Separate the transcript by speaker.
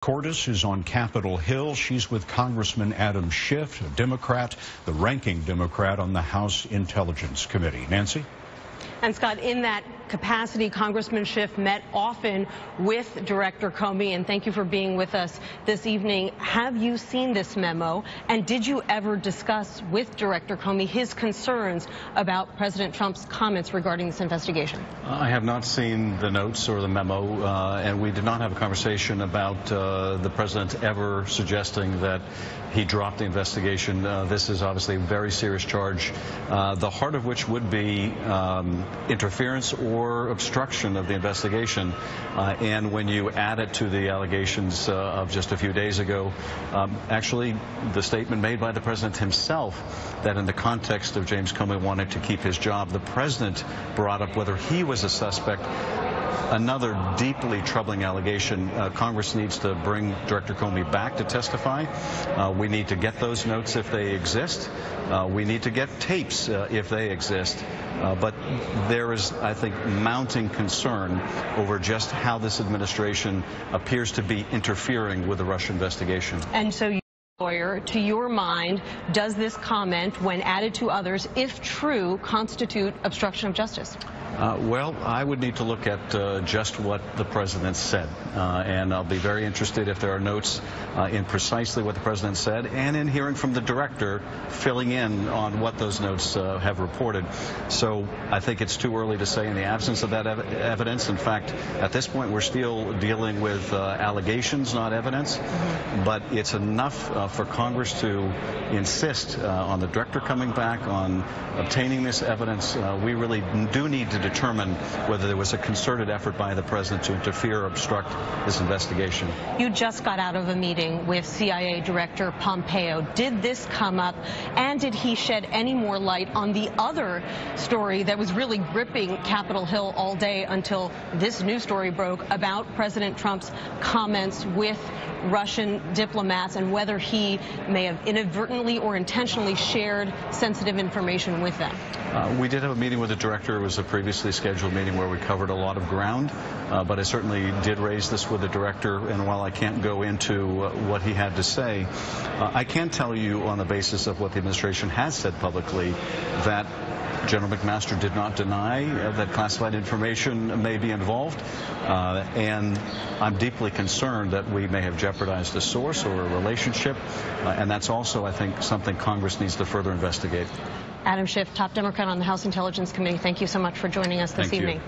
Speaker 1: Cordes is on Capitol Hill. She's with Congressman Adam Schiff, a Democrat, the ranking Democrat on the House Intelligence Committee. Nancy?
Speaker 2: And Scott, in that capacity, Congressman Schiff met often with Director Comey, and thank you for being with us this evening. Have you seen this memo, and did you ever discuss with Director Comey his concerns about President Trump's comments regarding this investigation?
Speaker 3: I have not seen the notes or the memo, and we did not have a conversation about the president ever suggesting that he dropped the investigation. This is obviously a very serious charge, the heart of which would be interference or obstruction of the investigation. And when you add it to the allegations of just a few days ago, actually the statement made by the president himself that in the context of James Comey wanting to keep his job, the president brought up whether he was a suspect. Another deeply troubling allegation. Congress needs to bring Director Comey back to testify. We need to get those notes if they exist. We need to get tapes if they exist. But there is, I think, mounting concern over just how this administration appears to be interfering with the Russia investigation.
Speaker 2: And so, lawyer, to your mind, does this comment, when added to others, if true, constitute obstruction of justice?
Speaker 3: Well, I would need to look at just what the president said, and I'll be very interested if there are notes in precisely what the president said and in hearing from the director filling in on what those notes have reported. So I think it's too early to say in the absence of that evidence. In fact, at this point, we're still dealing with allegations, not evidence, but it's enough for Congress to insist on the director coming back, on obtaining this evidence. We really do need to determine whether there was a concerted effort by the president to interfere or obstruct this investigation.
Speaker 2: You just got out of a meeting with CIA Director Pompeo. Did this come up, and did he shed any more light on the other story that was really gripping Capitol Hill all day until this new story broke about President Trump's comments with Russian diplomats and whether he may have inadvertently or intentionally shared sensitive information with them?
Speaker 3: We did have a meeting with the director. It was a previously scheduled meeting where we covered a lot of ground, but I certainly did raise this with the director, and while I can't go into what he had to say, I can tell you on the basis of what the administration has said publicly that General McMaster did not deny that classified information may be involved, and I'm deeply concerned that we may have jeopardized a source or a relationship, and that's also, I think, something Congress needs to further investigate.
Speaker 2: Adam Schiff, top Democrat on the House Intelligence Committee, thank you so much for joining us this evening.